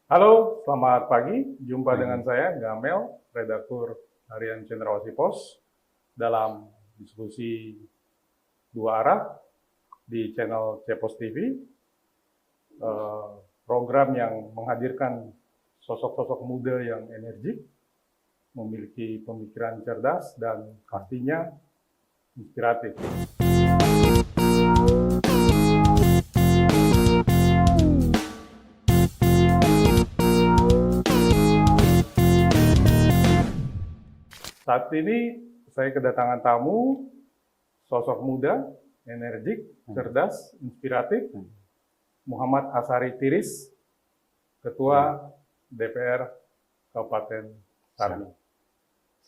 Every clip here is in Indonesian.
Halo, selamat pagi. Jumpa dengan saya, Gamel, redaktur harian Cendrawasih Pos, dalam diskusi dua arah di channel Cepos TV, program yang menghadirkan sosok-sosok muda yang energik, memiliki pemikiran cerdas, dan pastinya inspiratif. Saat ini saya kedatangan tamu, sosok muda, energik, cerdas, inspiratif, Muhammad Asari Tiris, Ketua DPR Kabupaten Sarmi.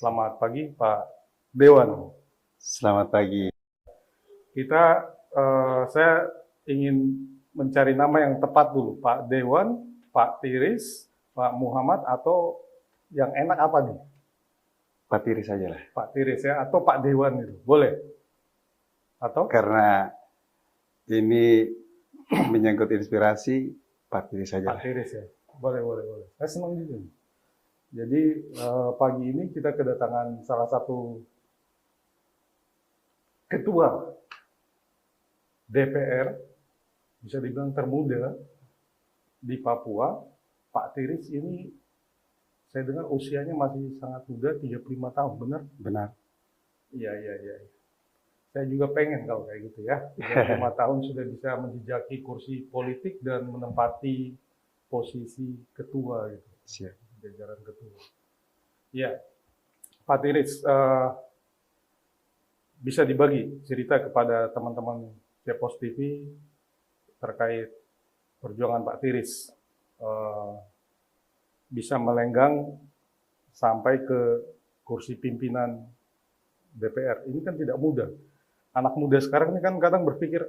Selamat pagi, Pak Dewan. Selamat pagi. Saya ingin mencari nama yang tepat dulu, Pak Dewan, Pak Tiris, Pak Muhammad, atau yang enak apa nih? Pak Tiri saja lah. Pak Tiris ya, atau Pak Dewan itu, boleh? Atau? Karena ini menyangkut inspirasi, Pak Tiri saja Pak lah. Tiris ya, boleh. Saya senang juga. Jadi pagi ini kita kedatangan salah satu ketua DPR, bisa dibilang termuda di Papua. Pak Tiris ini saya dengar usianya masih sangat muda, 35 tahun, benar? Benar. Iya. Saya juga pengen kalau kayak gitu ya. 35 tahun sudah bisa menjejaki kursi politik dan menempati posisi ketua gitu. Siap. Jajaran ketua. Iya, Pak Tiris, bisa dibagi cerita kepada teman-teman Cepos TV terkait perjuangan Pak Tiris bisa melenggang sampai ke kursi pimpinan DPR. Ini kan tidak mudah. Anak muda sekarang ini kan kadang berpikir,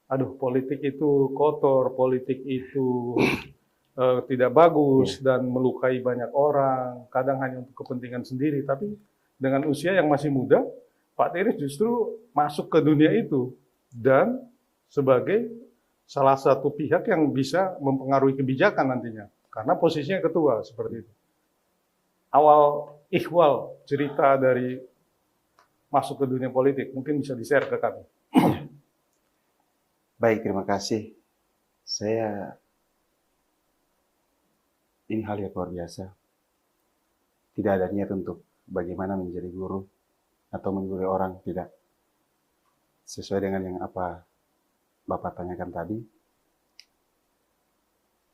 aduh politik itu kotor, politik itu tidak bagus dan melukai banyak orang, kadang hanya untuk kepentingan sendiri. Tapi dengan usia yang masih muda, Pak Tiris justru masuk ke dunia itu dan sebagai salah satu pihak yang bisa mempengaruhi kebijakan nantinya, karena posisinya ketua seperti itu. Awal ikhwal cerita dari masuk ke dunia politik mungkin bisa di-share ke kami. Baik, terima kasih. Ini hal yang luar biasa. Tidak ada niat untuk bagaimana menjadi guru atau menggurui orang, tidak. Sesuai dengan yang apa Bapak tanyakan tadi,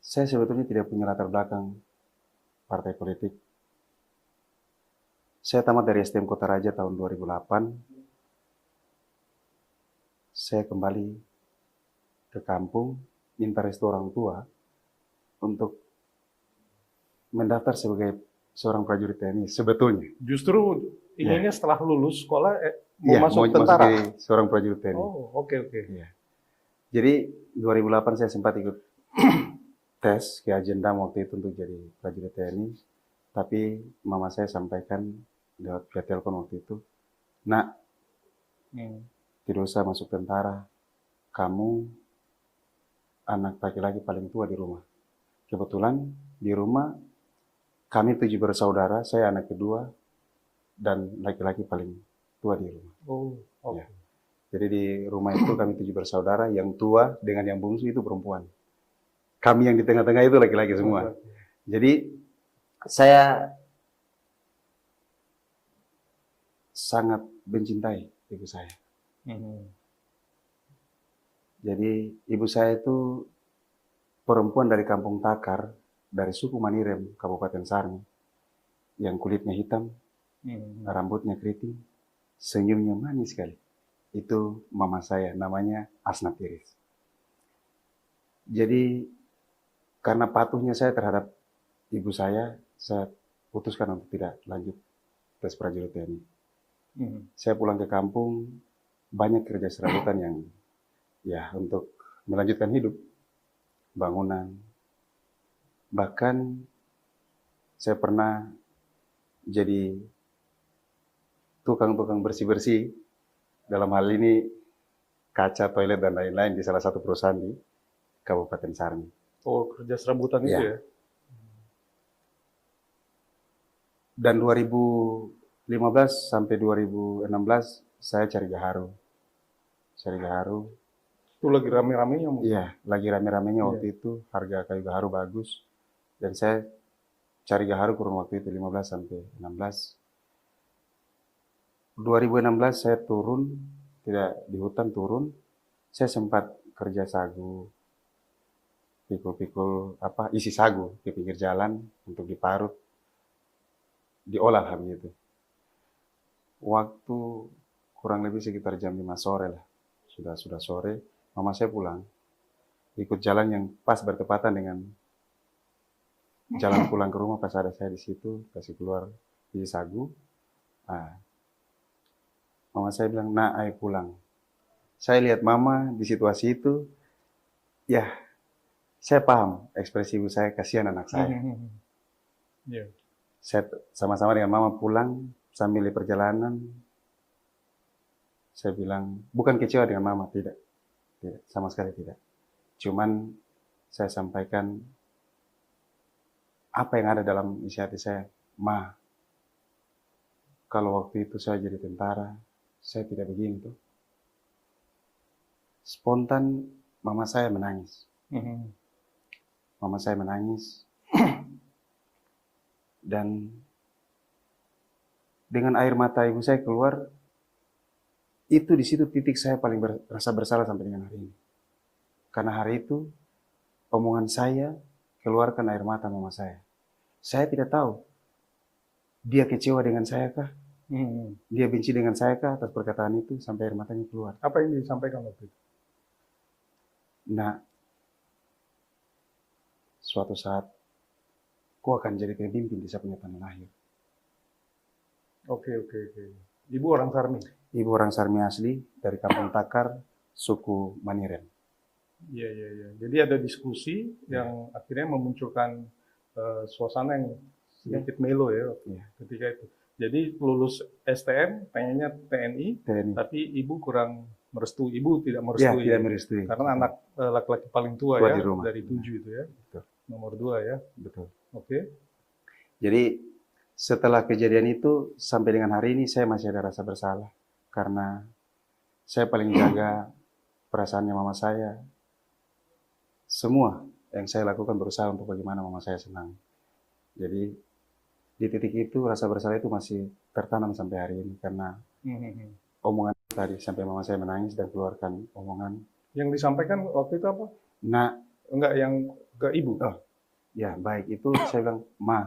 saya sebetulnya tidak punya latar belakang partai politik. Saya tamat dari STM Kota Raja tahun 2008. Saya kembali ke kampung, minta restu orang tua untuk mendaftar sebagai seorang prajurit TNI sebetulnya. Justru inginnya setelah lulus sekolah mau masuk mau tentara. jadi seorang prajurit TNI. Oh, oke. Ya. Jadi 2008 saya sempat ikut tes ke Agenda waktu itu untuk jadi prajurit TNI, tapi mama saya sampaikan lewat via telepon waktu itu, nak, tidak usah masuk tentara, kamu anak laki-laki paling tua di rumah. Kebetulan di rumah kami 7 bersaudara, saya anak kedua dan laki-laki paling tua di rumah. Oh, oke. Ya. Jadi di rumah itu kami 7 bersaudara, yang tua dengan yang bungsu itu perempuan. Kami yang di tengah-tengah itu laki-laki semua. Jadi saya sangat mencintai ibu saya. Jadi ibu saya itu perempuan dari Kampung Takar, dari suku Manirem, Kabupaten Sarmi, yang kulitnya hitam, rambutnya keriting, senyumnya manis sekali. Itu mama saya, namanya Asna Tiris. Jadi karena patuhnya saya terhadap ibu saya putuskan untuk tidak lanjut tes prajurit TNI. Saya pulang ke kampung, banyak kerja serabutan yang ya untuk melanjutkan hidup, bangunan. Bahkan saya pernah jadi tukang-tukang bersih-bersih, dalam hal ini kaca, toilet, dan lain-lain di salah satu perusahaan di Kabupaten Sarmi. Oh, kerja serabutan itu ya? Dan 2015 sampai 2016 saya cari gaharu. Cari gaharu. Itu lagi rame-ramenya mungkin. Iya, lagi rame-ramenya Iya. waktu itu, harga kayu gaharu bagus. Dan saya cari gaharu kurun waktu itu 15 sampai 16. 2016 saya turun, tidak di hutan turun, saya sempat kerja sagu, pikul-pikul isi sagu di pinggir jalan untuk diparut, diolah lah begitu. Waktu kurang lebih sekitar jam 5 sore lah, sudah sore, mama saya pulang, ikut jalan yang pas bertepatan dengan jalan pulang ke rumah. Pas ada saya di situ, kasih keluar isi sagu. Nah, mama saya bilang, "Nak, ayo pulang." Saya lihat mama di situasi itu, ya saya paham ekspresi ibu saya, kasihan anak saya. Iya. Saya sama-sama dengan mama pulang, sambil di perjalanan, saya bilang, bukan kecewa dengan mama, tidak, sama sekali tidak. Cuman saya sampaikan apa yang ada dalam isi hati saya. Ma, kalau waktu itu saya jadi tentara, saya tidak begini tuh. Spontan mama saya menangis. Mama saya menangis. Dan dengan air mata ibu saya keluar, itu di situ titik saya paling merasa bersalah sampai dengan hari ini. Karena hari itu, omongan saya keluarkan air mata mama saya. Saya tidak tahu, dia kecewa dengan saya kah? Dia benci dengan saya kah atas perkataan itu sampai air matanya keluar. Apa yang disampaikan waktu itu? Nah, suatu saat, kau akan jadi pemimpin di saya punya tanah lahir. Oke. Ibu orang Sarmi? Ibu orang Sarmi asli, dari Kampung Takar, suku Maniren. Iya. Jadi ada diskusi yang akhirnya memunculkan suasana yang sedikit melo ya ketika itu. Jadi lulus STM, pengennya TNI, tapi ibu kurang merestui. Ibu tidak merestui. Tidak merestui. Karena anak laki-laki paling tua ya, di rumah. Dari 7 itu ya. Betul. Nomor 2 ya. Betul. Oke. Jadi setelah kejadian itu, sampai dengan hari ini saya masih ada rasa bersalah. Karena saya paling jaga perasaannya mama saya. Semua yang saya lakukan berusaha untuk bagaimana mama saya senang. Jadi di titik itu rasa bersalah itu masih tertanam sampai hari ini. Karena omongan tadi sampai mama saya menangis dan keluarkan omongan. Yang disampaikan waktu itu apa? Nah, enggak yang ke ibu. Oh, ya baik, itu saya bilang, Ma,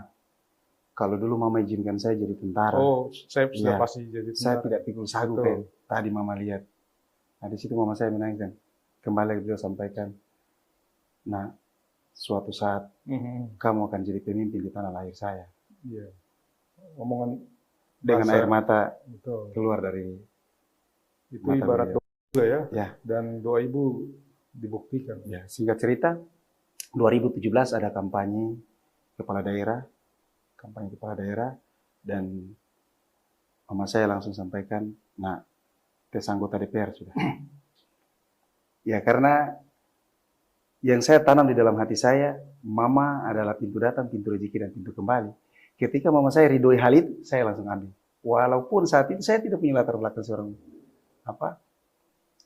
kalau dulu mama izinkan saya jadi tentara. Oh, saya sudah ya, pasti jadi tentara. Saya tidak pikul sagu kayak tadi mama lihat. Nah, di situ mama saya menangis dan kembali beliau sampaikan, nah, suatu saat kamu akan jadi pemimpin di tanah lahir saya. Iya. Omongan dengan air mata betul. Keluar dari itu ibarat doa juga ya. Dan doa ibu dibuktikan. Ya, singkat cerita, 2017 ada kampanye kepala daerah, dan mama saya langsung sampaikan, nah, tes anggota DPR sudah. Ya, karena yang saya tanam di dalam hati saya, mama adalah pintu datang, pintu rezeki, dan pintu kembali. Ketika mama saya ridhoi hal itu, saya langsung ambil. Walaupun saat itu saya tidak punya latar belakang seorang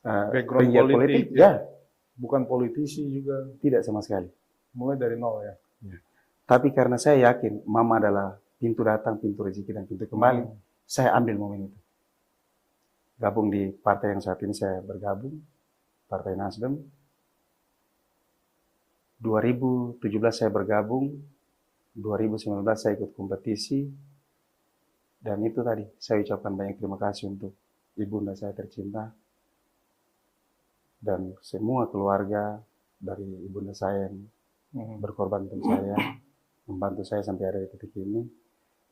background politik, ya. Bukan politisi juga. Tidak sama sekali. Mulai dari nol ya. Tapi karena saya yakin mama adalah pintu datang, pintu rezeki, dan pintu kembali, saya ambil momen itu. Gabung di partai yang saat ini saya bergabung, Partai Nasdem. 2017 saya bergabung, 2019 saya ikut kompetisi, dan itu tadi saya ucapkan banyak terima kasih untuk ibunda saya tercinta dan semua keluarga dari ibunda saya yang berkorban untuk saya, membantu saya sampai ada di titik ini.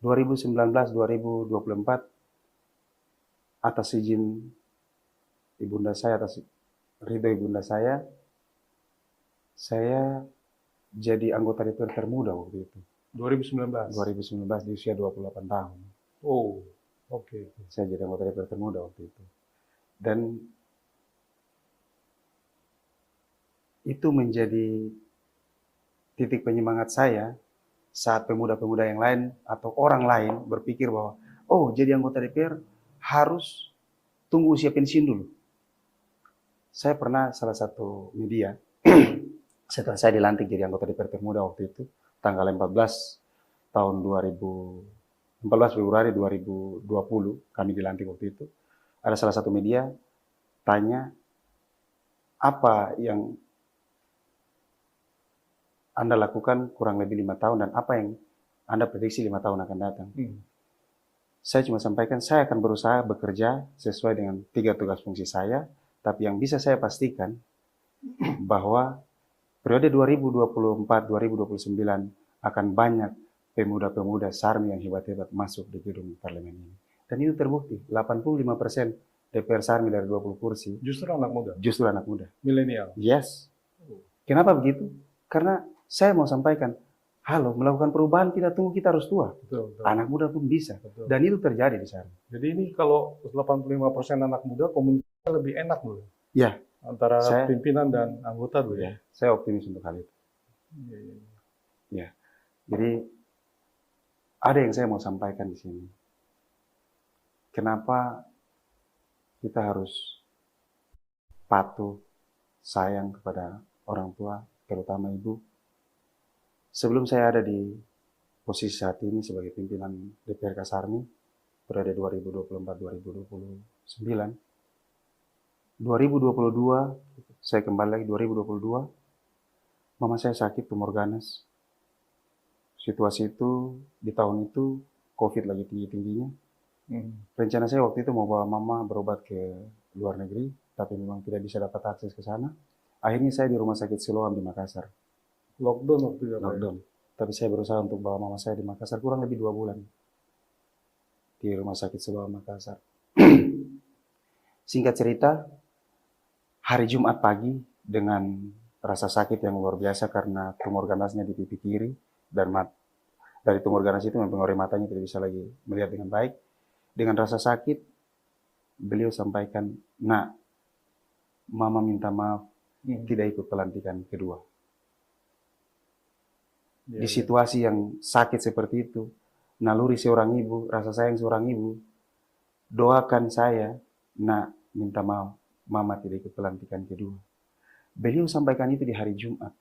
2019-2024 atas izin ibunda saya, atas ridho ibunda saya jadi anggota DPR termuda waktu itu. 2019 di usia 28 tahun. Oh, oke. Saya jadi anggota DPR termuda waktu itu. Dan itu menjadi titik penyemangat saya saat pemuda-pemuda yang lain atau orang lain berpikir bahwa, oh jadi anggota DPR harus tunggu usia pensiun dulu. Saya pernah salah satu media, setelah saya dilantik jadi anggota DPR Termuda waktu itu, tanggal 14 tahun 14 Februari 2020, kami dilantik waktu itu, ada salah satu media tanya, apa yang Anda lakukan kurang lebih 5 tahun dan apa yang Anda prediksi 5 tahun akan datang. Saya cuma sampaikan, saya akan berusaha bekerja sesuai dengan 3 tugas fungsi saya, tapi yang bisa saya pastikan bahwa periode 2024-2029 akan banyak pemuda-pemuda Sarmi yang hebat-hebat masuk di gedung parlemen ini. Dan itu terbukti, 85% DPR Sarmi dari 20 kursi Justru anak muda, justru anak muda. milenial. Yes. Kenapa begitu? Karena saya mau sampaikan, halo, melakukan perubahan kita tunggu kita harus tua. Betul, betul. Anak muda pun bisa. Betul. Dan itu terjadi di sana. Jadi ini kalau 85% anak muda, komunikasinya lebih enak loh. Ya. Antara Saya- pimpinan dan anggota loh ya. Saya optimis untuk hal itu. Iya, iya. Ya. Jadi ada yang saya mau sampaikan di sini. Kenapa kita harus patuh, sayang kepada orang tua, terutama ibu. Sebelum saya ada di posisi saat ini sebagai pimpinan DPR Kasarmi, periode 2024-2029, 2022, saya kembali lagi 2022, mama saya sakit tumor ganas. Situasi itu, di tahun itu, COVID lagi tinggi-tingginya. Rencana saya waktu itu mau bawa mama berobat ke luar negeri, tapi memang tidak bisa dapat akses ke sana. Akhirnya saya di Rumah Sakit Siloam di Makassar. Lockdown waktu itu. Lockdown. Tapi saya berusaha untuk bawa mama saya di Makassar kurang lebih 2 bulan. Di Rumah Sakit Siloam Makassar. Singkat cerita, hari Jumat pagi dengan rasa sakit yang luar biasa karena tumor ganasnya di pipi kiri dan dari tumor ganas itu mempengaruhi matanya tidak bisa lagi melihat dengan baik. Dengan rasa sakit, beliau sampaikan, "Nak, mama minta maaf tidak ikut pelantikan kedua." Iya, Di iya. situasi yang sakit seperti itu, naluri seorang ibu, rasa sayang seorang ibu, doakan saya, nak minta maaf, mama tidak ikut pelantikan kedua. Beliau sampaikan itu di hari Jumat.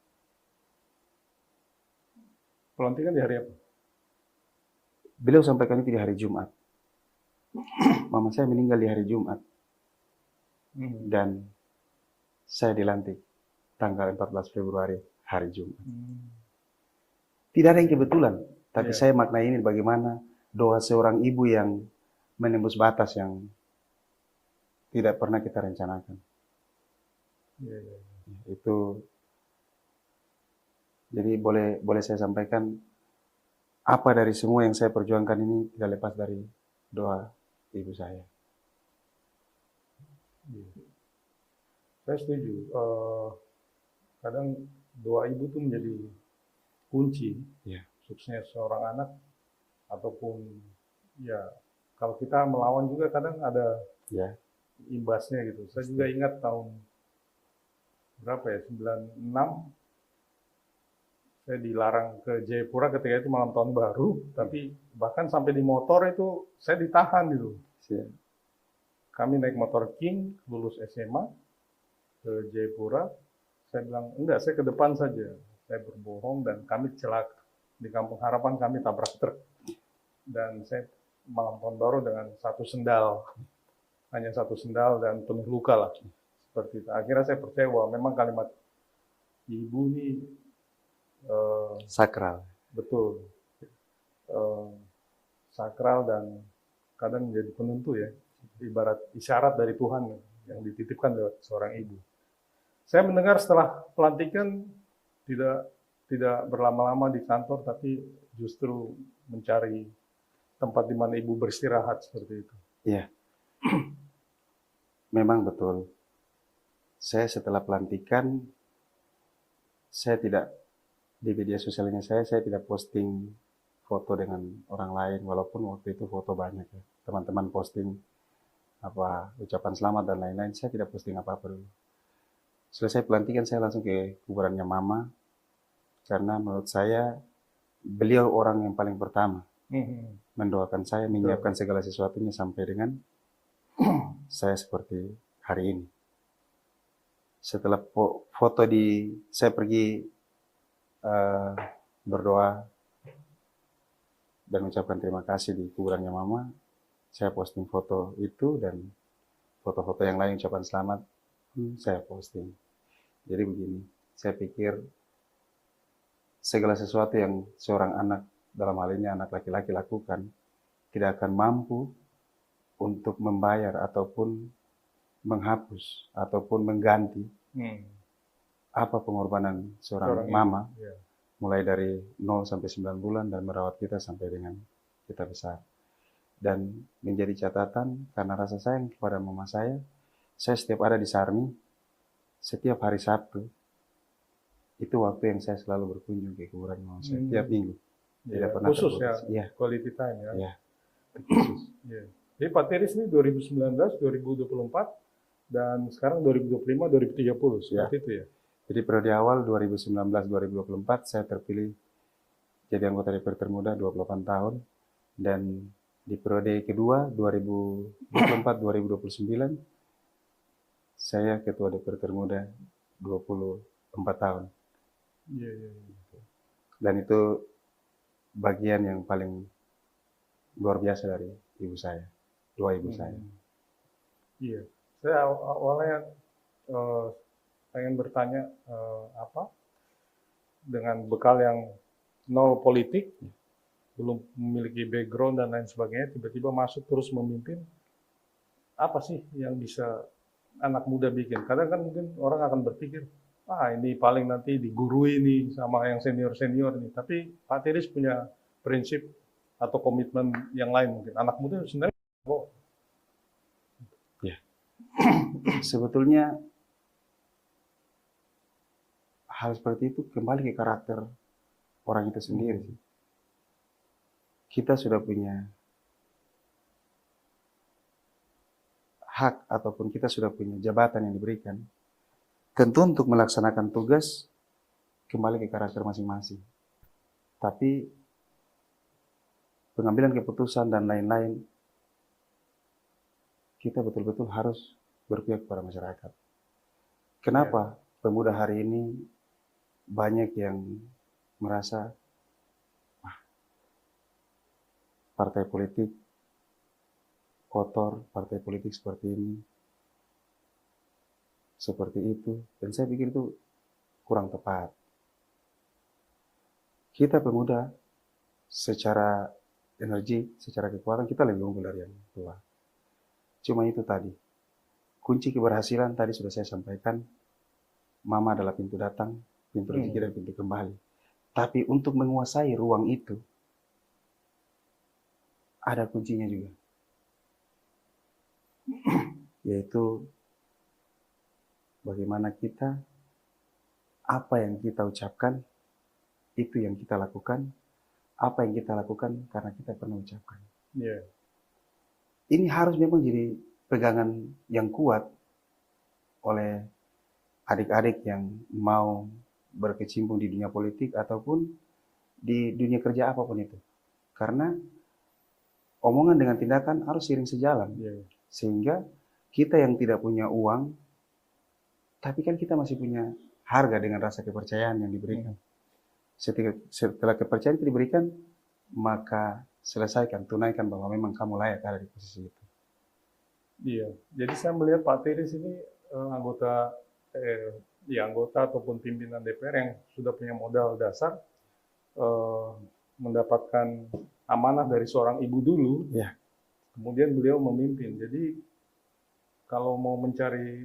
Pelantikan di hari apa? Beliau sampaikan itu di hari Jumat. Mama saya meninggal di hari Jumat dan saya dilantik tanggal 14 Februari hari Jumat. Tidak ada yang kebetulan, tapi Iya. saya maknai ini bagaimana doa seorang ibu yang menembus batas yang tidak pernah kita rencanakan. Iya, iya. Itu jadi boleh saya sampaikan apa dari semua yang saya perjuangkan ini tidak lepas dari doa ibu saya. Iya. Saya setuju. Kadang doa ibu tuh menjadi kunci Iya. suksesnya seorang anak, ataupun ya kalau kita melawan juga kadang ada Ya, imbasnya gitu. Saya juga ingat tahun berapa ya, 96, saya dilarang ke Jayapura ketika itu malam tahun baru, tapi bahkan sampai di motor itu saya ditahan gitu. siap. Kami naik motor King, lulus SMA ke Jayapura. Saya bilang, enggak, saya ke depan saja. Saya berbohong dan kami celaka. Di Kampung Harapan kami tabrak truk. Dan saya malam tahun baru dengan satu sendal. Hanya satu sendal dan penuh luka lah. Seperti itu. Akhirnya saya percaya bahwa memang kalimat ibu ini Sakral. betul. Sakral dan kadang menjadi penentu ya. Ibarat isyarat dari Tuhan yang dititipkan lewat seorang ibu. Saya mendengar setelah pelantikan tidak berlama-lama di kantor, tapi justru mencari tempat di mana ibu beristirahat seperti itu. Iya. Memang betul. Saya setelah pelantikan, saya tidak di media sosialnya saya tidak posting foto dengan orang lain, walaupun waktu itu foto banyak ya. Teman-teman posting apa ucapan selamat dan lain-lain, saya tidak posting apa-apa dulu. Selesai pelantikan saya langsung ke kuburannya mama, karena menurut saya beliau orang yang paling pertama mendoakan saya, Betul. menyiapkan segala sesuatunya sampai dengan saya seperti hari ini. Setelah foto saya pergi berdoa dan mengucapkan terima kasih di kuburannya mama, saya posting foto itu dan foto-foto yang lain ucapan selamat saya posting. Jadi begini, saya pikir segala sesuatu yang seorang anak, dalam hal ini anak laki-laki lakukan, tidak akan mampu untuk membayar ataupun menghapus ataupun mengganti apa pengorbanan seorang mama, mulai dari 0 sampai 9 bulan dan merawat kita sampai dengan kita besar. Dan menjadi catatan karena rasa sayang kepada mama saya setiap ada di Sarmi, setiap hari Sabtu, itu waktu yang saya selalu berkunjung ke kuburan mama saya, tiap minggu. Tidak pernah khusus terputus. ya, quality time ya. Ya. Jadi Pak Tiris ini 2019, 2024, dan sekarang 2025, 2030, seperti itu ya? Jadi periode awal 2019-2024 saya terpilih jadi anggota DPR termuda 28 tahun, dan di periode kedua 2024-2029 saya ketua DPR termuda 24 tahun. Iya. Dan itu bagian yang paling luar biasa dari ibu saya, dua ibu saya. Iya, saya awalnya pengen bertanya dengan bekal yang nol politik, belum memiliki background dan lain sebagainya, tiba-tiba masuk terus memimpin, apa sih yang bisa anak muda bikin? Kadang kan mungkin orang akan berpikir, ini paling nanti digurui nih sama yang senior-senior nih. Tapi Pak Tiris punya prinsip atau komitmen yang lain mungkin. Anak muda sebenarnya sebetulnya hal seperti itu kembali ke karakter orang itu sendiri. Kita sudah punya hak ataupun kita sudah punya jabatan yang diberikan. Tentu untuk melaksanakan tugas kembali ke karakter masing-masing. Tapi pengambilan keputusan dan lain-lain kita betul-betul harus berpihak kepada masyarakat. Kenapa pemuda hari ini banyak yang merasa partai politik kotor, partai politik seperti ini, seperti itu, dan saya pikir itu kurang tepat. Kita pemuda secara energi, secara kekuatan kita lebih unggul dari yang tua. Cuma itu tadi, kunci keberhasilan tadi sudah saya sampaikan, mama adalah pintu datang, pintu rezeki dan pintu kembali. Tapi untuk menguasai ruang itu, ada kuncinya juga. Yaitu bagaimana kita, apa yang kita ucapkan, itu yang kita lakukan, apa yang kita lakukan karena kita pernah ucapkan. Ini harus memang jadi pegangan yang kuat oleh adik-adik yang mau berkecimpung di dunia politik ataupun di dunia kerja apapun itu. Karena omongan dengan tindakan harus seiring sejalan. Sehingga kita yang tidak punya uang, tapi kan kita masih punya harga dengan rasa kepercayaan yang diberikan. Setelah kepercayaan itu diberikan, maka selesaikan, tunaikan bahwa memang kamu layak ada di posisi itu. Iya, jadi saya melihat Pak Tiris ini anggota ataupun pimpinan DPR yang sudah punya modal dasar, mendapatkan amanah dari seorang ibu dulu, kemudian beliau memimpin. Jadi kalau mau mencari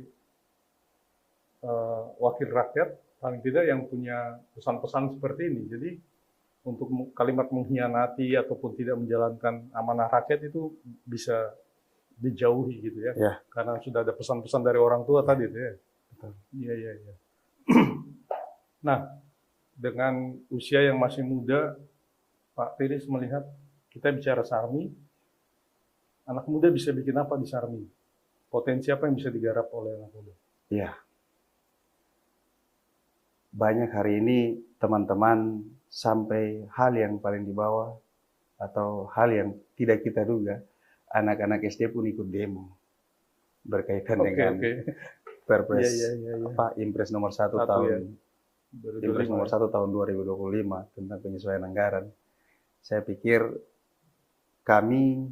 wakil rakyat, paling tidak yang punya pesan-pesan seperti ini. Jadi untuk kalimat mengkhianati ataupun tidak menjalankan amanah rakyat itu bisa dijauhi gitu ya. Karena sudah ada pesan-pesan dari orang tua tadi itu ya. Iya. Nah, dengan usia yang masih muda, Pak Tiris melihat kita bicara Sarmi, anak muda bisa bikin apa di Sarmi? Potensi apa yang bisa digarap oleh anak muda? Iya. Banyak hari ini teman-teman sampai hal yang paling di bawah atau hal yang tidak kita duga, anak-anak SD pun ikut demo berkaitan Oke, dengan oke. Perpres Iya. Impres nomor 1 Satu ya, tahun Impres 2005 nomor ya. 1 tahun 2025 tentang penyesuaian anggaran. Saya pikir kami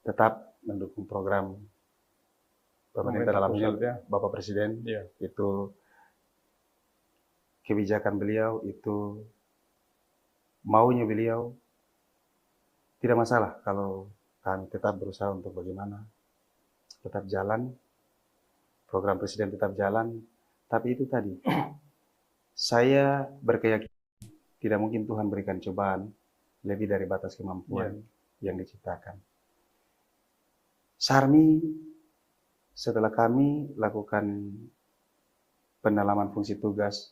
tetap mendukung program pemerintah dalam pusat ini ya. Bapak Presiden. Iya. Itu kebijakan beliau, itu maunya beliau, tidak masalah kalau kami tetap berusaha untuk bagaimana tetap jalan, program Presiden tetap jalan. Tapi itu tadi, saya berkeyakinan tidak mungkin Tuhan berikan cobaan lebih dari batas kemampuan yang diciptakan. Sarmi, setelah kami lakukan pendalaman fungsi tugas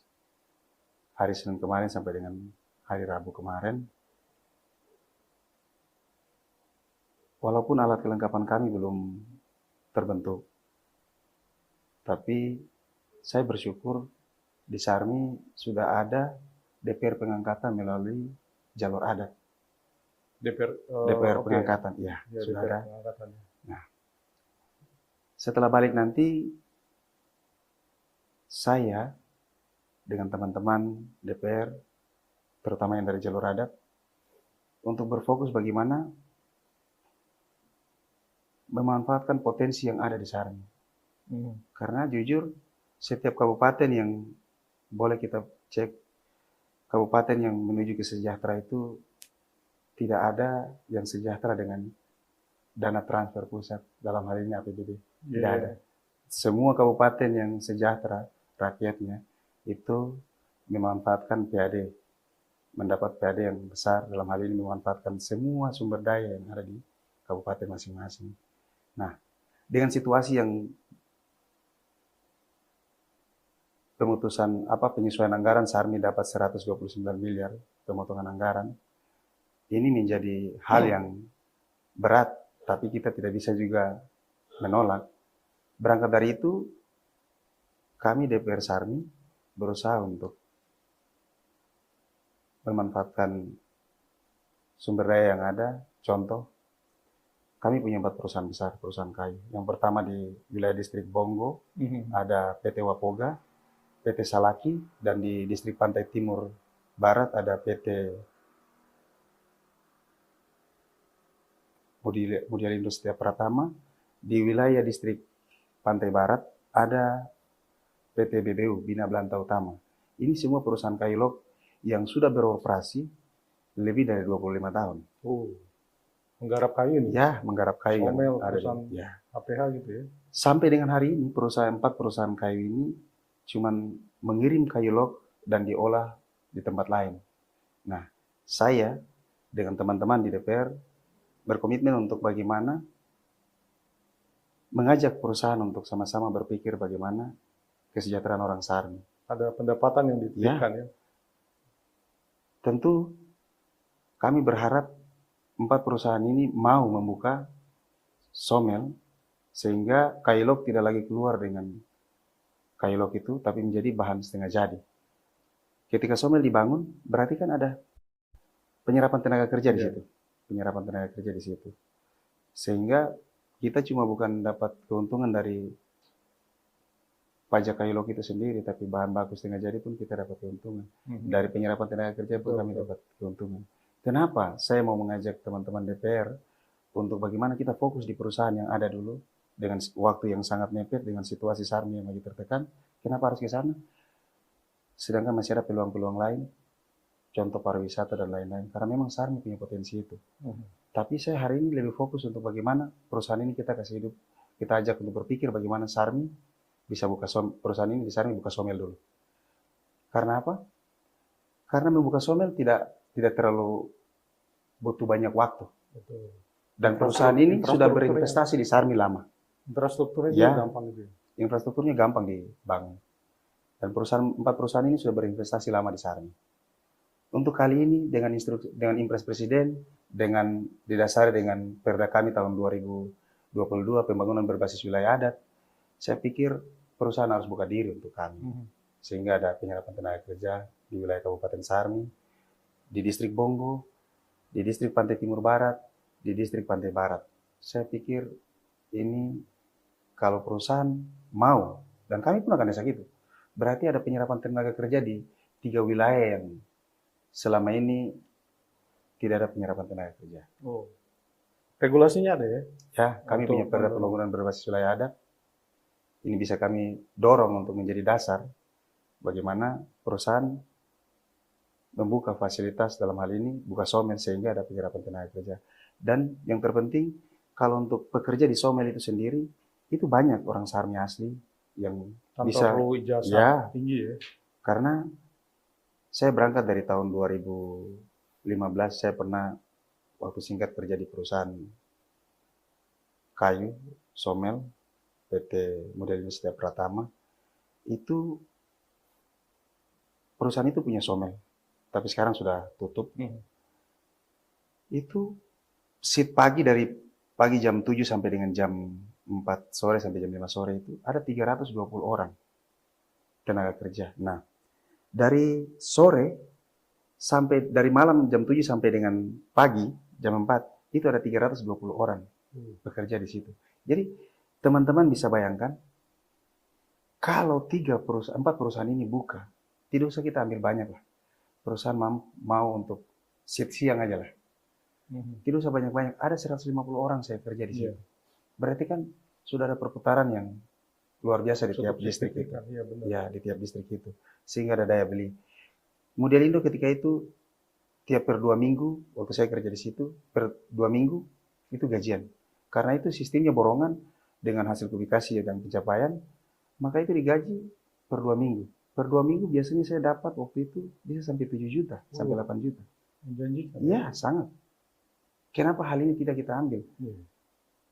hari Senin kemarin sampai dengan hari Rabu kemarin, walaupun alat kelengkapan kami belum terbentuk, tapi saya bersyukur di Sarmi sudah ada DPR pengangkatan melalui jalur adat. DPR Oke. pengangkatan, ya, Ya, sudah DPR ada. pengangkatan. Nah, setelah balik nanti, saya dengan teman-teman DPR, terutama yang dari jalur adat, untuk berfokus bagaimana memanfaatkan potensi yang ada di Sarmi. Karena jujur, setiap kabupaten yang boleh kita cek, kabupaten yang menuju ke sejahtera itu tidak ada yang sejahtera dengan dana transfer pusat, dalam hal ini APBD. Tidak ada. Semua kabupaten yang sejahtera rakyatnya itu memanfaatkan PAD, mendapat PAD yang besar, dalam hal ini memanfaatkan semua sumber daya yang ada di kabupaten masing-masing. Nah, dengan situasi yang pemutusan penyesuaian anggaran, Sarmi dapat 129 miliar pemotongan anggaran, ini menjadi hal yang berat, tapi kita tidak bisa juga menolak. Berangkat dari itu, kami DPR Sarmi berusaha untuk memanfaatkan sumber daya yang ada. Contoh, kami punya 4 perusahaan besar, perusahaan kayu. Yang pertama di wilayah distrik Bongo, ada PT Wapoga, PT Salaki, dan di distrik Pantai Timur Barat ada PT Mudialindo Setia Pratama. Di wilayah distrik Pantai Barat ada PT BBU, Bina Belanta Utama. Ini semua perusahaan kayu log yang sudah beroperasi lebih dari 25 tahun. Menggarap kayu nih? Ya, menggarap kayu. Somel, ada perusahaan ya. APH gitu ya? Sampai dengan hari ini, 4 perusahaan kayu ini cuman mengirim kayu log dan diolah di tempat lain. Nah, saya dengan teman-teman di DPR berkomitmen untuk bagaimana mengajak perusahaan untuk sama-sama berpikir bagaimana kesejahteraan orang Sarmi. Ada pendapatan yang dititipkan ya? Tentu kami berharap 4 perusahaan ini mau membuka somel sehingga kayu log tidak lagi keluar dengan kayu log itu, tapi menjadi bahan setengah jadi. Ketika somel dibangun, berarti kan ada penyerapan tenaga kerja di situ. Penyerapan tenaga kerja di situ. Sehingga kita cuma bukan dapat keuntungan dari pajak kayu log itu sendiri, tapi bahan baku setengah jadi pun kita dapat keuntungan. Dari penyerapan tenaga kerja pun kami dapat keuntungan. Kenapa saya mau mengajak teman-teman DPR untuk bagaimana kita fokus di perusahaan yang ada dulu dengan waktu yang sangat mepet, dengan situasi Sarmi yang lagi tertekan. Kenapa harus ke sana? Sedangkan masih ada peluang-peluang lain, contoh pariwisata dan lain-lain. Karena memang Sarmi punya potensi itu. Tapi saya hari ini lebih fokus untuk bagaimana perusahaan ini kita kasih hidup, kita ajak untuk berpikir bagaimana Sarmi bisa buka perusahaan ini di Sarmi buka somel dulu. Karena apa? Karena membuka somel tidak terlalu butuh banyak waktu. Dan perusahaan ini sudah berinvestasi di Sarmi lama. Infrastrukturnya juga gampang gitu. Infrastrukturnya gampang dibangun. Dan 4 perusahaan ini sudah berinvestasi lama di Sarmi. Untuk kali ini dengan Impres Presiden, dengan didasari dengan Perda kami tahun 2022 pembangunan berbasis wilayah adat, saya pikir perusahaan harus buka diri untuk kami. Sehingga ada penyerapan tenaga kerja di wilayah Kabupaten Sarmi, di distrik Bonggo, di distrik Pantai Timur Barat, di distrik Pantai Barat. Saya pikir ini kalau perusahaan mau, dan kami pun akan desa gitu, berarti ada penyerapan tenaga kerja di 3 wilayah yang selama ini tidak ada penyerapan tenaga kerja. Oh, regulasinya ada ya? Ya, kami Untuk punya perda mendorong. pembangunan berbasis wilayah adat. Ini bisa kami dorong untuk menjadi dasar bagaimana perusahaan membuka fasilitas dalam hal ini, buka somel sehingga ada penyerapan tenaga kerja. Dan yang terpenting, kalau untuk pekerja di somel itu sendiri, itu banyak orang Sarmi asli yang Tanpa bisa, perlu ijazah ya, tinggi ya? karena saya berangkat dari tahun 2015, saya pernah waktu singkat kerja di perusahaan kayu, somel, PT Model Setia Pratama, itu perusahaan itu punya somel, tapi sekarang sudah tutup. Itu shift pagi dari pagi jam 7 sampai dengan jam 4 sore sampai jam 5 sore itu ada 320 orang tenaga kerja. Nah, dari sore sampai dari malam jam 7 sampai dengan pagi jam 4 itu ada 320 orang bekerja di situ. Jadi teman-teman bisa bayangkan kalau 4 perusahaan ini buka, tidak usah kita ambil banyak lah. Perusahaan mau untuk shift siang aja lah. Tidak usah banyak-banyak, ada 150 orang saya kerja di situ. Berarti kan sudah ada perputaran yang luar biasa di tiap distrik itu. Ya, di tiap distrik itu. Sehingga ada daya beli. Modelindo ketika itu tiap per 2 minggu, waktu saya kerja di situ, per 2 minggu itu gajian. Karena itu sistemnya borongan dengan hasil publikasi dan pencapaian, maka itu digaji per 2 minggu. Per 2 minggu biasanya saya dapat waktu itu bisa sampai 7 juta, sampai 8 juta. Menjanjikan. Iya, sangat. Kenapa hal ini tidak kita ambil?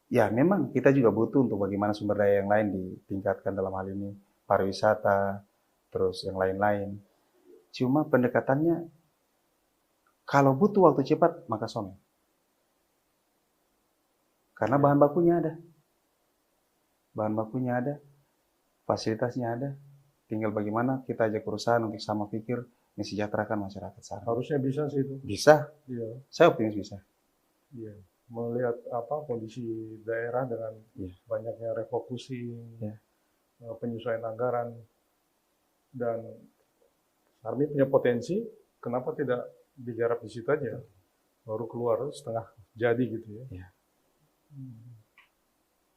Ya, memang kita juga butuh untuk bagaimana sumber daya yang lain ditingkatkan dalam hal ini, pariwisata, terus yang lain-lain. Cuma pendekatannya, kalau butuh waktu cepat, maka somel. Karena bahan bakunya ada. Bahan bakunya ada, fasilitasnya ada. Tinggal bagaimana kita ajak perusahaan untuk sama pikir mensejahterakan masyarakat sana. Harusnya bisa sih itu. Bisa. Iya. Saya optimis bisa. Iya. Melihat kondisi daerah dengan banyaknya refocusing, penyesuaian anggaran, dan Sarmi punya potensi, kenapa tidak digarap di situ aja? Baru keluar setengah jadi gitu ya.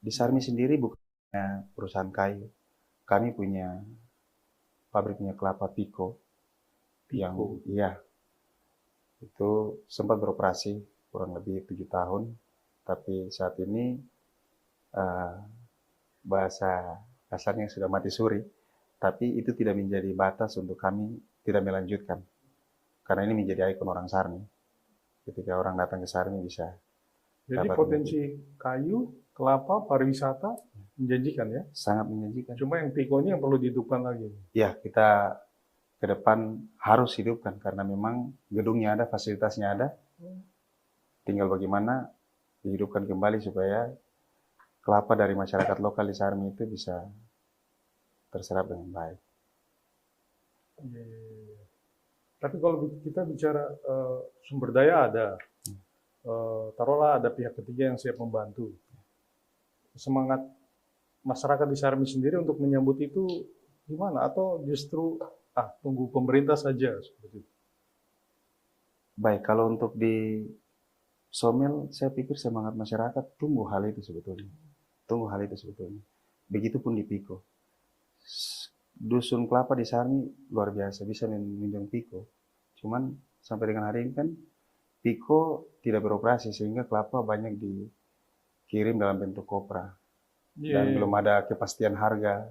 Di Sarmi sendiri bukan perusahaan kayu. Kami punya pabrik minyak kelapa Pico. Yang itu sempat beroperasi kurang lebih 7 tahun, tapi saat ini bahasa kasarnya sudah mati suri, tapi itu tidak menjadi batas untuk kami tidak melanjutkan, karena ini menjadi ikon orang Sarmi. Ketika orang datang ke Sarmi bisa. Jadi potensi kayu, kelapa, pariwisata menjanjikan ya? Sangat menjanjikan. Cuma yang Pico ini yang perlu dihidupkan lagi. Ya, kita ke depan harus hidupkan, karena memang gedungnya ada, fasilitasnya ada. Tinggal bagaimana dihidupkan kembali supaya kelapa dari masyarakat lokal di Sarmi itu bisa terserap dengan baik. Tapi kalau kita bicara sumber daya ada, taruhlah ada pihak ketiga yang siap membantu. Semangat masyarakat di Sarmi sendiri untuk menyambut itu gimana? Atau justru tunggu pemerintah saja seperti itu? Baik, kalau untuk di somel, saya pikir semangat masyarakat tunggu hal itu sebetulnya. Tunggu hal itu sebetulnya. Begitupun di Pico. Dusun kelapa di Sarmi luar biasa, bisa minjam Pico. Cuman sampai dengan hari ini kan Pico tidak beroperasi, sehingga kelapa banyak dikirim dalam bentuk kopra. Dan belum ada kepastian harga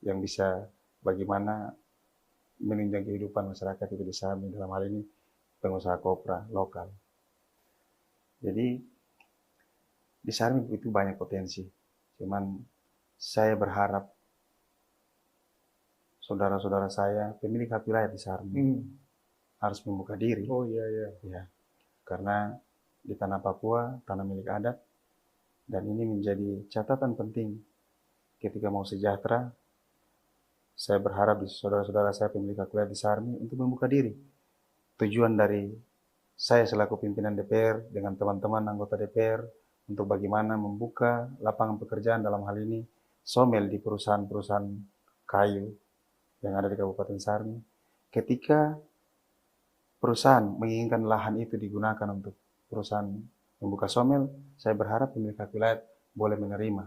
yang bisa bagaimana menunjang kehidupan masyarakat itu di Sarmi, dalam hal ini pengusaha kopra lokal. Jadi di Sarmi itu banyak potensi. Cuman saya berharap saudara-saudara saya, pemilik hak wilayah di Sarmi, harus membuka diri. Ya, karena di tanah Papua, tanah milik adat, dan ini menjadi catatan penting ketika mau sejahtera, Saya berharap di saudara-saudara saya pemilik hak wilayah di Sarmi untuk membuka diri. Tujuan dari saya selaku pimpinan DPR dengan teman-teman anggota DPR untuk bagaimana membuka lapangan pekerjaan dalam hal ini somel di perusahaan-perusahaan kayu yang ada di Kabupaten Sarmi. Ketika perusahaan menginginkan lahan itu digunakan untuk perusahaan membuka somel, saya berharap pemilik hak wilayah boleh menerima,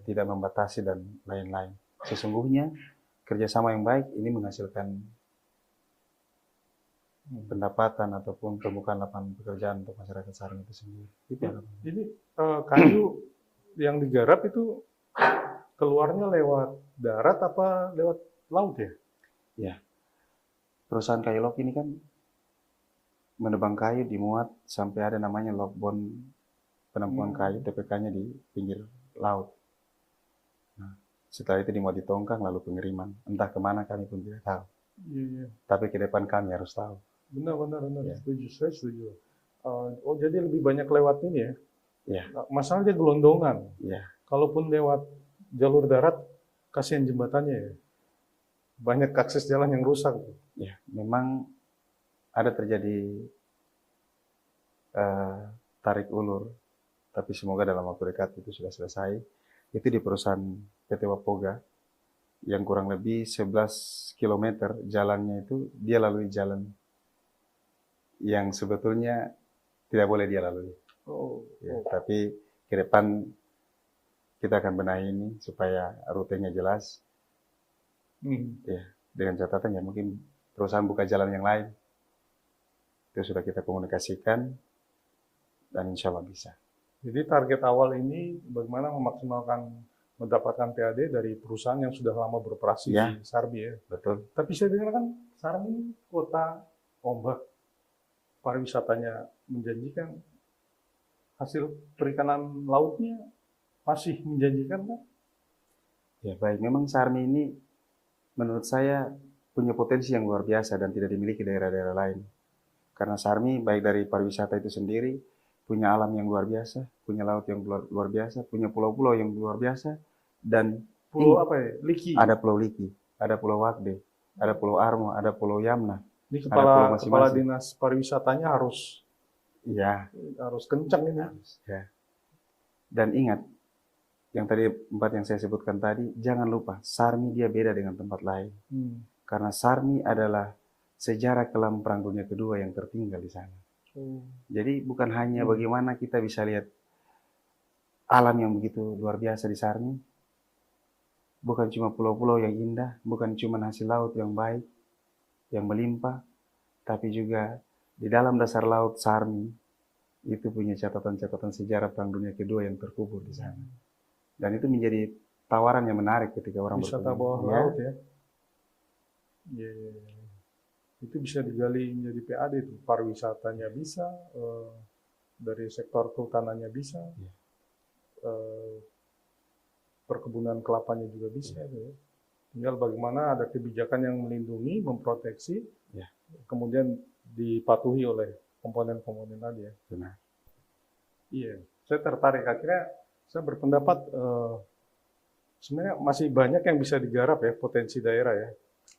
tidak membatasi dan lain-lain. Sesungguhnya kerjasama yang baik ini menghasilkan pendapatan ataupun pembukaan lapangan pekerjaan untuk masyarakat Sarmi itu sendiri. Ini kayu yang digarap itu keluarnya lewat darat apa lewat laut ya? Ya, perusahaan kayu lok ini kan menebang kayu dimuat sampai ada namanya lokbon penampungan kayu TPK-nya di pinggir laut. Nah, setelah itu dimuat di tongkang lalu pengiriman. Entah kemana kami pun tidak tahu. Iya. Tapi ke depan kami harus tahu. Benar. Ya. Setuju, saya setuju. Oh, jadi lebih banyak lewat ini ya? Ya. Masalahnya gelondongan. Ya. Kalaupun lewat jalur darat, kasihan jembatannya ya. Banyak akses jalan yang rusak. Ya, memang ada terjadi tarik ulur, tapi semoga dalam waktu dekat itu sudah selesai. Itu di perusahaan PT Wapoga yang kurang lebih 11 km jalannya itu dia lalui jalan yang sebetulnya tidak boleh dia lalui. Tapi ke depan kita akan benahi ini supaya rutenya jelas. Ya, dengan catatan ya mungkin perusahaan buka jalan yang lain. Itu sudah kita komunikasikan dan insya Allah bisa. Jadi target awal ini bagaimana mendapatkan PAD dari perusahaan yang sudah lama beroperasi di Sarmi ya. Betul. Tapi saya dengar kan Sarmi kota ombak, pariwisatanya menjanjikan, hasil perikanan lautnya masih menjanjikan kan? Ya baik, memang Sarmi ini menurut saya punya potensi yang luar biasa dan tidak dimiliki daerah-daerah lain. Karena Sarmi baik dari pariwisata itu sendiri, punya alam yang luar biasa, punya laut yang luar biasa, punya pulau-pulau yang luar biasa, dan pulau apa ya? Liki. Ada Pulau Liki, ada Pulau Wakde, ada Pulau Armo, ada Pulau Yamna. Ini kepala dinas pariwisatanya harus kencang ini. Ya. Dan ingat, yang tadi 4 yang saya sebutkan tadi, jangan lupa Sarmi dia beda dengan tempat lain. Karena Sarmi adalah sejarah kelam Perang Dunia Kedua yang tertinggal di sana. Jadi bukan hanya bagaimana kita bisa lihat alam yang begitu luar biasa di Sarmi, bukan cuma pulau-pulau yang indah, bukan cuma hasil laut yang baik, yang melimpah, tapi juga di dalam dasar laut Sarmi itu punya catatan-catatan sejarah Perang Dunia Kedua yang terkubur di sana. Dan itu menjadi tawaran yang menarik ketika orang wisata bawah laut ya. Itu bisa digali menjadi PAD itu, pariwisatanya bisa, dari sektor kehutanannya bisa, perkebunan kelapanya juga bisa. Tinggal bagaimana ada kebijakan yang melindungi, memproteksi, kemudian dipatuhi oleh komponen-komponen tadi ya. Benar. Iya, saya tertarik. Akhirnya saya berpendapat sebenarnya masih banyak yang bisa digarap ya, potensi daerah ya.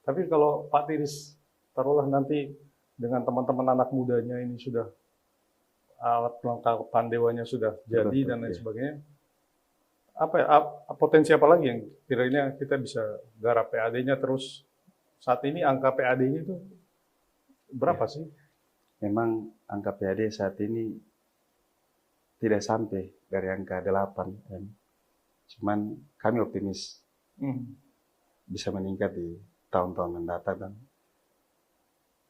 Tapi kalau Pak Tiris taruhlah nanti dengan teman-teman anak mudanya ini sudah alat kelengkapan dewanya sudah jadi dan lain sebagainya, potensi apa lagi yang kira-kira kita bisa garap PAD-nya terus? Saat ini angka PAD-nya itu berapa sih? Memang angka PAD saat ini tidak sampai dari angka 8 M. Cuman kami optimis bisa meningkat di tahun-tahun mendatang dan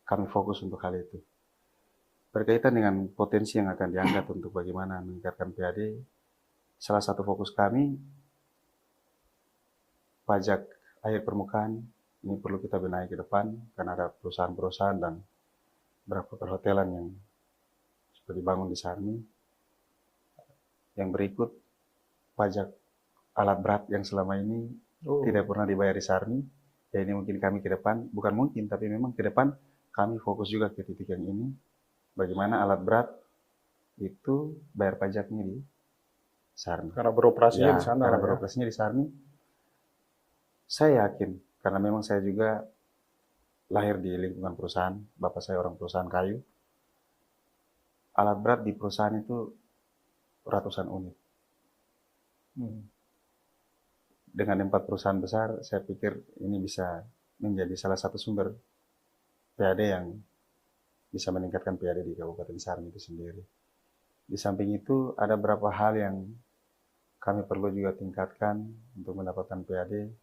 kami fokus untuk hal itu. Berkaitan dengan potensi yang akan diangkat untuk bagaimana meningkatkan PAD, salah satu fokus kami, pajak air permukaan, ini perlu kita benahi ke depan, karena ada perusahaan-perusahaan dan beberapa perhotelan yang sudah dibangun di Sarmi. Yang berikut, pajak alat berat yang selama ini tidak pernah dibayar di Sarmi. Ya ini mungkin kami ke depan, bukan mungkin, tapi memang ke depan, kami fokus juga ke titik yang ini, bagaimana alat berat itu bayar pajaknya di Sarmi. Karena beroperasinya di sana. Karena beroperasinya di Sarmi. Saya yakin karena memang saya juga lahir di lingkungan perusahaan, bapak saya orang perusahaan kayu. Alat berat di perusahaan itu ratusan unit. Dengan 4 perusahaan besar, saya pikir ini bisa menjadi salah satu sumber PAD yang bisa meningkatkan PAD di Kabupaten Sarmi itu sendiri. Di samping itu, ada beberapa hal yang kami perlu juga tingkatkan untuk mendapatkan PAD.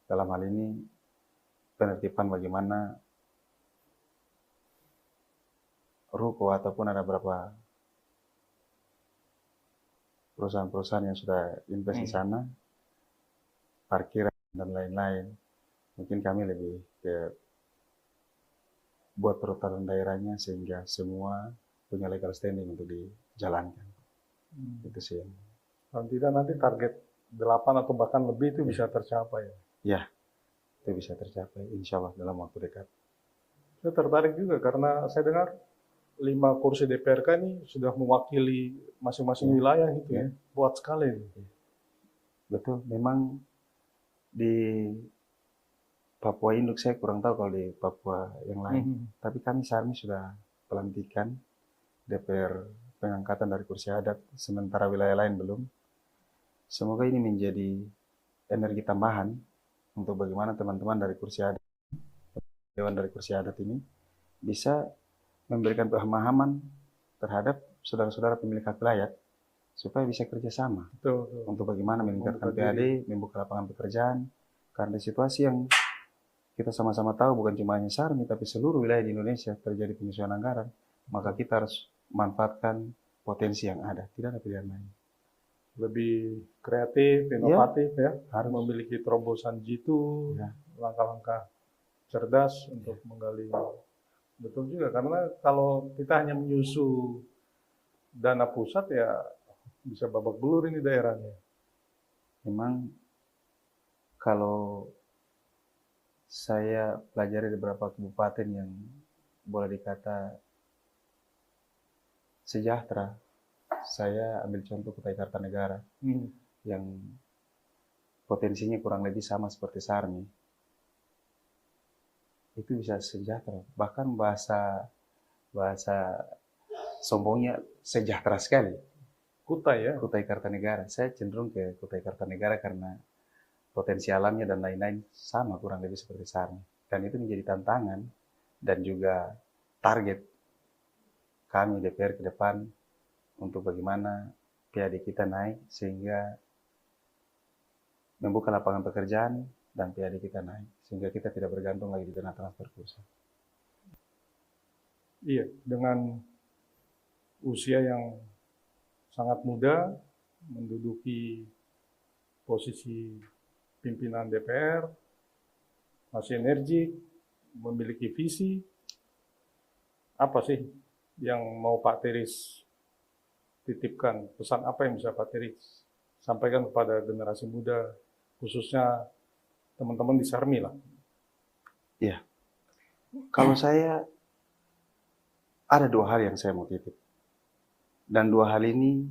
Dalam hal ini, penertiban bagaimana ruko ataupun ada beberapa perusahaan-perusahaan yang sudah invest di sana, parkiran dan lain-lain. Mungkin kami lebih ke buat peraturan daerahnya sehingga semua punya legal standing untuk dijalankan. Itu sih yang. Kalau tidak nanti target 8 atau bahkan lebih itu bisa tercapai. Ya, itu bisa tercapai insya Allah dalam waktu dekat. Saya tertarik juga karena saya dengar 5 kursi DPRK ini sudah mewakili masing-masing wilayah gitu ya. Kuat sekali. Betul, memang di Papua Induk saya kurang tahu kalau di Papua yang lain. Tapi kami Sarmi sudah pelantikan DPR pengangkatan dari kursi adat, sementara wilayah lain belum. Semoga ini menjadi energi tambahan untuk bagaimana teman-teman dari kursi adat, dewan dari kursi adat ini bisa memberikan pemahaman terhadap saudara-saudara pemilik hak wilayah supaya bisa kerjasama untuk bagaimana meningkatkan PAD, membuka lapangan pekerjaan. Karena situasi yang kita sama-sama tahu bukan cuma hanya Sarmi, tapi seluruh wilayah di Indonesia terjadi penyesuaian anggaran, maka kita harus manfaatkan potensi yang ada, tidak ada pilihan lain. Lebih kreatif, inovatif ya, harus memiliki terobosan jitu, langkah-langkah cerdas untuk menggali. Betul juga, karena kalau kita hanya menyusu dana pusat ya bisa babak belur ini daerahnya. Memang kalau saya pelajari di beberapa kabupaten yang boleh dikata sejahtera, saya ambil contoh Kutai Kartanegara yang potensinya kurang lebih sama seperti Sarmi. Itu bisa sejahtera, bahkan bahasa sombongnya sejahtera sekali. Kutai ya? Kutai Kartanegara. Saya cenderung ke Kutai Kartanegara karena potensi alamnya dan lain-lain sama kurang lebih seperti Sarmi. Dan itu menjadi tantangan dan juga target kami DPR ke depan untuk bagaimana PAD kita naik sehingga membuka lapangan pekerjaan dan PAD kita naik sehingga kita tidak bergantung lagi di dana transfer pusat. Iya, dengan usia yang sangat muda menduduki posisi pimpinan DPR, masih energik, memiliki visi. Apa sih yang mau Pak Tiris titipkan? Pesan apa yang bisa Pak Tiris sampaikan kepada generasi muda, khususnya teman-teman di Sarmi lah? Ya, kalau saya ada 2 hal yang saya mau titip. Dan 2 hal ini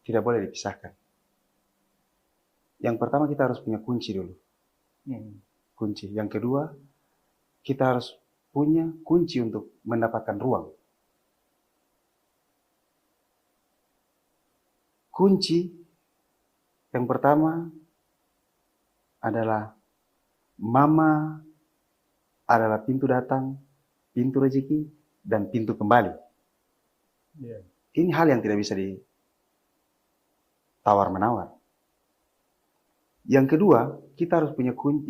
tidak boleh dipisahkan. Yang pertama kita harus punya kunci dulu. Kunci. Yang kedua, kita harus punya kunci untuk mendapatkan ruang. Kunci yang pertama adalah mama adalah pintu datang, pintu rezeki, dan pintu kembali. Ini hal yang tidak bisa ditawar-menawar. Yang kedua, kita harus punya kunci.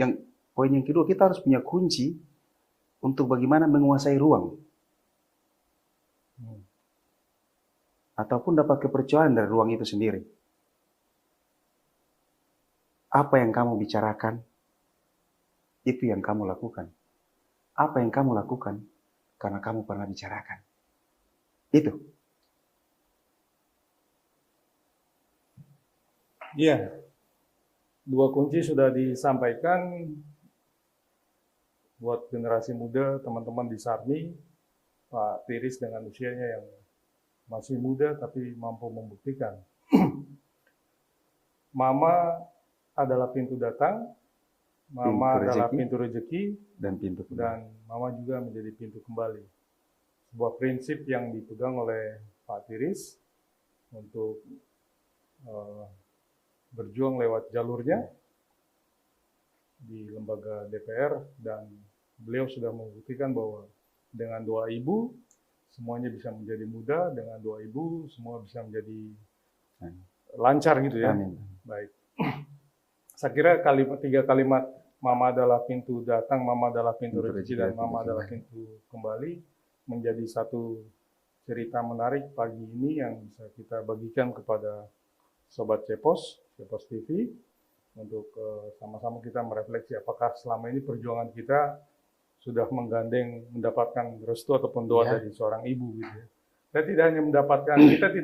Poin yang kedua, kita harus punya kunci untuk bagaimana menguasai ruang. Ataupun dapat kepercayaan dari ruang itu sendiri. Apa yang kamu bicarakan, itu yang kamu lakukan. Apa yang kamu lakukan, karena kamu pernah bicarakan. Itu. Iya. 2 kunci sudah disampaikan buat generasi muda, teman-teman di Sarmi, Pak Tiris dengan usianya yang masih muda tapi mampu membuktikan. Mama adalah pintu datang, Mama Pintu adalah rezeki. pintu rezeki Dan pintu kembali. dan Mama juga menjadi pintu kembali. Sebuah prinsip yang dipegang oleh Pak Tiris untuk berjuang lewat jalurnya di lembaga DPR, dan beliau sudah membuktikan bahwa dengan doa ibu semuanya bisa menjadi mudah, dengan doa ibu semua bisa menjadi lancar gitu ya. Amin. Baik. Saya kira tiga kalimat Mama adalah pintu datang, Mama adalah pintu rezeki, dan Mama adalah pintu kembali menjadi satu cerita menarik pagi ini yang bisa kita bagikan kepada Sobat Cepos TV, untuk sama-sama kita merefleksi apakah selama ini perjuangan kita sudah mendapatkan restu ataupun doa dari seorang ibu gitu ya. Kita tidak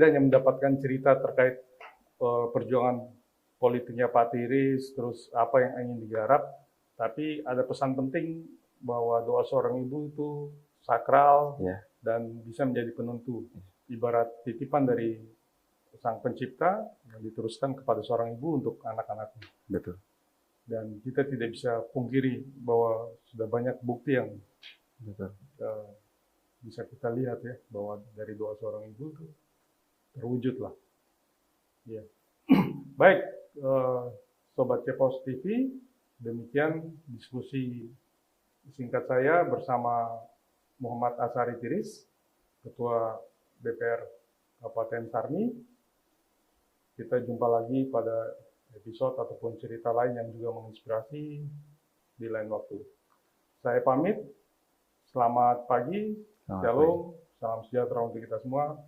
hanya mendapatkan cerita terkait perjuangan politiknya Pak Tiris, terus apa yang ingin digarap, tapi ada pesan penting bahwa doa seorang ibu itu sakral dan bisa menjadi penentu, ibarat titipan dari Sang Pencipta yang diteruskan kepada seorang ibu untuk anak-anaknya. Betul. Dan kita tidak bisa pungkiri bahwa sudah banyak bukti yang bisa kita lihat ya, bahwa dari doa seorang ibu itu terwujud lah. Ya. Baik, Sobat Cepos TV, demikian diskusi singkat saya bersama Muhammad Asari Tiris, Ketua DPR Kabupaten Sarni. Kita jumpa lagi pada episode ataupun cerita lain yang juga menginspirasi di lain waktu. Saya pamit, selamat pagi, shalom, salam sejahtera untuk kita semua,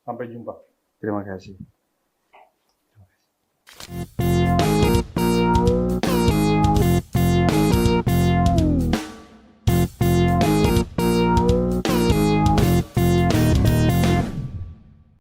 sampai jumpa. Terima kasih.